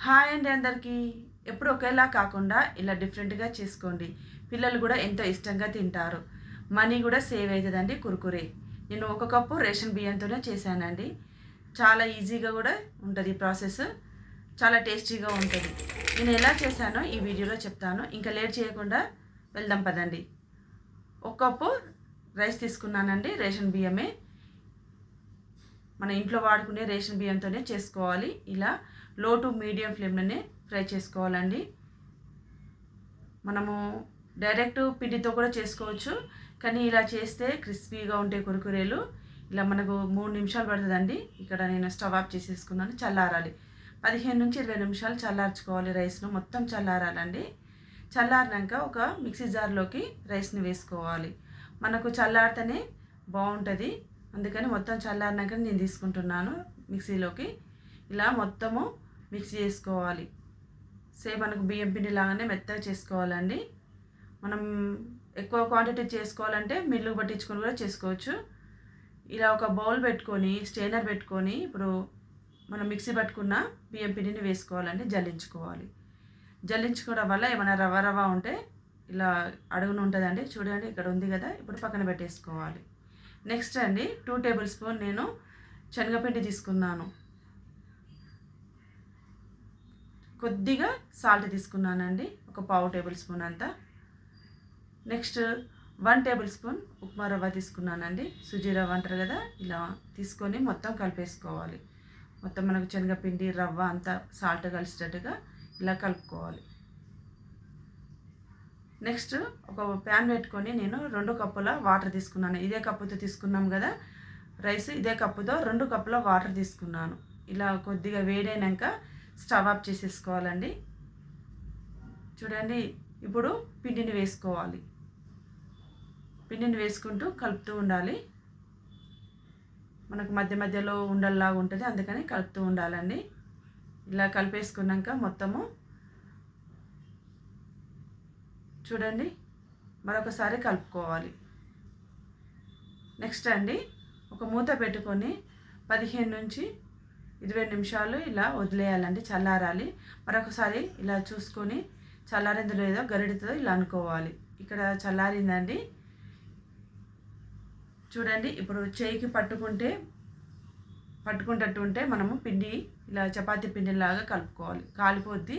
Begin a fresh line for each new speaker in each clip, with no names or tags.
Hi అండి అందరికీ. ఎప్పుడు ఒకేలా కాకుండా ఇలా డిఫరెంట్‌గా చేసుకోండి. పిల్లలు కూడా ఎంతో ఇష్టంగా తింటారు. మనీ కూడా సేవ్ అవుతుందండి కుర్కురే. నేను ఒక కప్పు రేషన్ బియ్యంతోనే చేశానండి. చాలా ఈజీగా కూడా ఉంటుంది ప్రాసెస్. చాలా టేస్టీగా ఉంటుంది. నేను ఎలా చేశానో ఈ వీడియోలో చెప్తాను. ఇంకా లేట్ చేయకుండా వెళ్దాం పదండి. ఒక కప్పు రైస్ తీసుకున్నానండి. రేషన్ బియ్యమే. మన ఇంట్లో వాడుకునే రేషన్ బియ్యంతోనే చేసుకోవాలి. ఇలా లో టు మీడియం ఫ్లేమ్లోనే ఫ్రై చేసుకోవాలండి. మనము డైరెక్ట్ పిండితో కూడా చేసుకోవచ్చు, కానీ ఇలా చేస్తే క్రిస్పీగా ఉంటాయి కురుకురేలు. ఇలా మనకు 3 నిమిషాలు పడుతుందండి. ఇక్కడ నేను స్టవ్ ఆఫ్ చేసేసుకున్నాను. చల్లారాలి. 15 నుంచి 20 నిమిషాలు చల్లార్చుకోవాలి. రైస్ను మొత్తం చల్లారాలండి. చల్లారినాక ఒక మిక్సీ జార్లోకి రైస్ని వేసుకోవాలి. మనకు చల్లారితేనే బాగుంటుంది, అందుకని మొత్తం చల్లారినాక నేను తీసుకుంటున్నాను మిక్సీలోకి. ఇలా మొత్తము మిక్సీ చేసుకోవాలి. సేమ్ మనకు బియ్యం పిండి లాగానే మెత్తగా చేసుకోవాలండి. మనం ఎక్కువ క్వాంటిటీ చేసుకోవాలంటే మిల్లు పట్టించుకొని కూడా చేసుకోవచ్చు. ఇలా ఒక బౌల్ పెట్టుకొని స్ట్రైనర్ పెట్టుకొని ఇప్పుడు మనం మిక్సీ పట్టుకున్న బియ్యం పిండిని వేసుకోవాలండి. జల్లించుకోవాలి. జల్లించుకోవడం వల్ల ఏమైనా రవ్వ రవ్వ ఉంటే ఇలా అడుగున ఉంటుందండి. చూడండి, ఇక్కడ ఉంది కదా. ఇప్పుడు పక్కన పెట్టేసుకోవాలి. నెక్స్ట్ అండి 2 టేబుల్ స్పూన్ నేను శనగపిండి తీసుకున్నాను. కొద్దిగా సాల్ట్ తీసుకున్నానండి, ఒక పావు టేబుల్ స్పూన్ అంతా. నెక్స్ట్ 1 టేబుల్ స్పూన్ ఉప్మా రవ్వ తీసుకున్నానండి. సుజీ రవ్వ అంటారు కదా. ఇలా తీసుకొని మొత్తం కలిపేసుకోవాలి. మొత్తం మనకు శనగపిండి రవ్వ అంతా సాల్ట్ కలిసేటట్టుగా ఇలా కలుపుకోవాలి. నెక్స్ట్ ఒక ప్యాన్ పెట్టుకొని నేను 2 కప్పుల వాటర్ తీసుకున్నాను. ఇదే కప్పుతో తీసుకున్నాం కదా రైస్, ఇదే కప్పుతో 2 కప్పుల వాటర్ తీసుకున్నాను. ఇలా కొద్దిగా వేడైనాక స్టవ్ ఆఫ్ చేసేసుకోవాలండి. చూడండి, ఇప్పుడు పిండిని వేసుకోవాలి. పిండిని వేసుకుంటూ కలుపుతూ ఉండాలి. మనకు మధ్య మధ్యలో ఉండల్లాగా ఉంటుంది, అందుకని కలుపుతూ ఉండాలండి. ఇలా కలిపేసుకున్నాక మొత్తము చూడండి మరొకసారి కలుపుకోవాలి. నెక్స్ట్ అండి ఒక మూత పెట్టుకొని 15 నుంచి 20 నిమిషాలు ఇలా వదిలేయాలండి. చల్లారాలి. మరొకసారి ఇలా చూసుకొని చల్లారిందో లేదో గరిటెతో ఇలా అనుకోవాలి. ఇక్కడ చల్లారిందండి. చూడండి, ఇప్పుడు చేయికి పట్టుకుంటట్టు ఉంటే మనము పిండి ఇలా చపాతీ పిండిలాగా కలుపుకోవాలి. కాలిపోద్ది,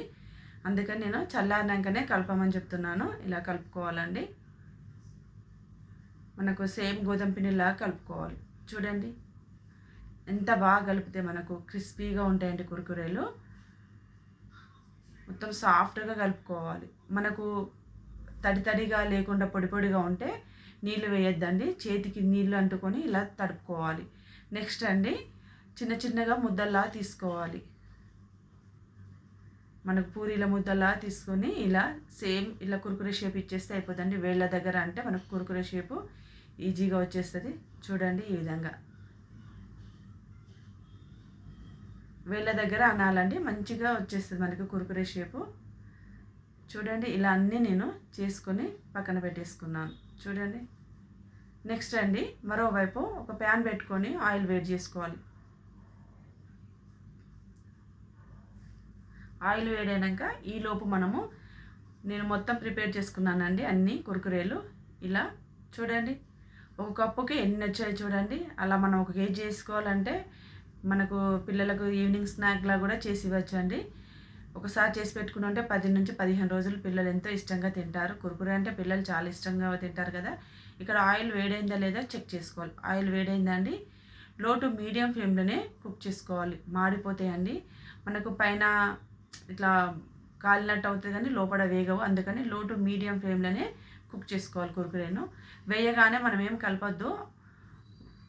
అందుకని నేను చల్లారినాకనే కలపమని చెప్తున్నాను. ఇలా కలుపుకోవాలండి. మనకు సేమ్ గోధుమ పిండిలాగా కలుపుకోవాలి. చూడండి ఎంత బాగా కలిపితే మనకు క్రిస్పీగా ఉంటాయండి కురుకురేలు. మొత్తం సాఫ్ట్గా కలుపుకోవాలి. మనకు తడిగా లేకుండా పొడి పొడిగా ఉంటే నీళ్ళు వేయొద్దండి. చేతికి నీళ్ళు అంటుకొని ఇలా తడుపుకోవాలి. నెక్స్ట్ అండి చిన్న చిన్నగా ముద్దల్లా తీసుకోవాలి. మనకు పూరీల ముద్దలా తీసుకొని ఇలా సేమ్ ఇలా కురుకురే షేప్ ఇచ్చేస్తే అయిపోతుంది. వేళ్ళ దగ్గర అంటే మనకు కురుకురే షేపు ఈజీగా వచ్చేస్తుంది. చూడండి, ఈ విధంగా వేళ్ళ దగ్గర అనాలండి, మంచిగా వచ్చేస్తుంది మనకు కురుకురే షేపు. చూడండి, ఇలా అన్నీ నేను చేసుకొని పక్కన పెట్టేసుకున్నాను. చూడండి, నెక్స్ట్ అండి మరోవైపు ఒక ప్యాన్ పెట్టుకొని ఆయిల్ వేడి చేసుకోవాలి. ఆయిల్ వేడైనాక ఈలోపు నేను మొత్తం ప్రిపేర్ చేసుకున్నానండి అన్ని కురుకురేలు. ఇలా చూడండి, ఒక కప్పుకి ఎన్ని వచ్చాయి చూడండి. అలా మనం 1 కేజీ చేసుకోవాలంటే మనకు పిల్లలకు ఈవినింగ్ స్నాక్లా కూడా చేసి ఇవ్వచ్చు అండి. ఒకసారి చేసి పెట్టుకుని ఉంటే 10 నుంచి 15 రోజులు పిల్లలు ఎంతో ఇష్టంగా తింటారు. కురుకురే అంటే పిల్లలు చాలా ఇష్టంగా తింటారు కదా. ఇక్కడ ఆయిల్ వేడైందా లేదా చెక్ చేసుకోవాలి. ఆయిల్ వేడైందండి. లో టు మీడియం ఫ్లేమ్లోనే కుక్ చేసుకోవాలి. మాడిపోతాయండి. మనకు పైన ఇట్లా కాలినట్టు అవుతుంది కానీ లోపల వేగవు, అందుకని లో టు మీడియం ఫ్లేమ్లోనే కుక్ చేసుకోవాలి కురుకురేను. వేయగానే మనం ఏం కలపొద్దు,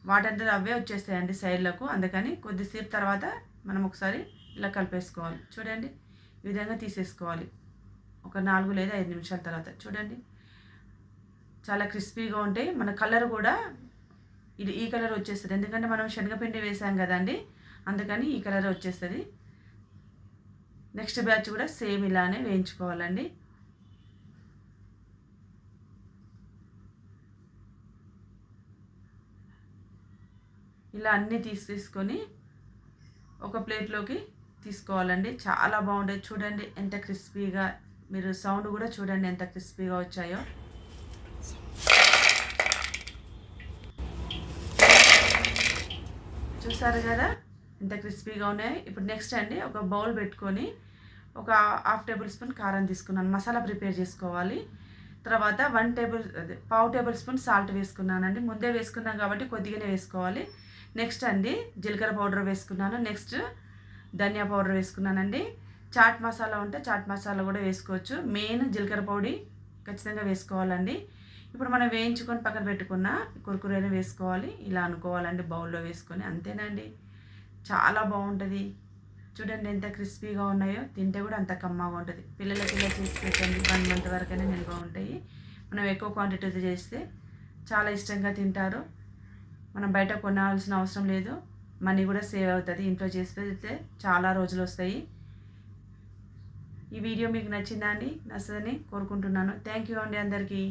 వాటంతా అవే వచ్చేస్తాయండి సైడ్లకు. అందుకని కొద్దిసేపు తర్వాత మనం ఒకసారి ఇలా కలిపేసుకోవాలి. చూడండి, ఈ విధంగా తీసేసుకోవాలి. ఒక 4 లేదా 5 నిమిషాల తర్వాత చూడండి చాలా క్రిస్పీగా ఉంటాయి. మన కలర్ కూడా ఈ కలర్ వచ్చేస్తుంది, ఎందుకంటే మనం శనగపిండి వేసాం కదండి, అందుకని ఈ కలర్ వచ్చేస్తుంది. నెక్స్ట్ బ్యాచ్ కూడా సేమ్ ఇలానే వేయించుకోవాలండి. ఇలా అన్నీ తీసుకొని ఒక ప్లేట్లోకి తీసుకోవాలండి. చాలా బాగుంటాయి. చూడండి ఎంత క్రిస్పీగా, మీరు సౌండ్ కూడా చూడండి ఎంత క్రిస్పీగా వచ్చాయో. చూసారు కదా ఎంత క్రిస్పీగా ఉన్నాయి. ఇప్పుడు నెక్స్ట్ అండి ఒక బౌల్ పెట్టుకొని ఒక 1/2 టేబుల్ స్పూన్ కారం తీసుకున్నాను. మసాలా ప్రిపేర్ చేసుకోవాలి. తర్వాత 1 టేబుల్ స్పూన్ సాల్ట్ వేసుకున్నానండి. ముందే వేసుకున్నాం కాబట్టి కొద్దిగానే వేసుకోవాలి. నెక్స్ట్ అండి జీలకర్ర పౌడర్ వేసుకున్నాను. నెక్స్ట్ ధనియా పౌడర్ వేసుకున్నానండి. చాట్ మసాలా ఉంటే చాట్ మసాలా కూడా వేసుకోవచ్చు. మెయిన్ జీలకర్ర పొడి ఖచ్చితంగా వేసుకోవాలండి. ఇప్పుడు మనం వేయించుకొని పక్కన పెట్టుకున్న కుర్కురేని వేసుకోవాలి. ఇలా అనుకోవాలండి బౌల్లో వేసుకొని. అంతేనండి, చాలా బాగుంటుంది. చూడండి ఎంత క్రిస్పీగా ఉన్నాయో. తింటే కూడా అంత కమ్మగా ఉంటుంది. పిల్లలకి ఇలా చేసి పెట్టండి. 1 మంత్ వరకైనా నిల్వ ఉంటాయి. మనం ఎక్కువ క్వాంటిటీతో చేస్తే చాలా ఇష్టంగా తింటారు. మనం బయట కొనాల్సిన అవసరం లేదు. మనీ కూడా సేవ్ అవుతుంది. ఇంట్లో చేసి పెడితే చాలా రోజులు వస్తాయి. ఈ వీడియో మీకు నచ్చిందా అండి? నచ్చదని కోరుకుంటున్నాను. థ్యాంక్ యూ అండి అందరికీ.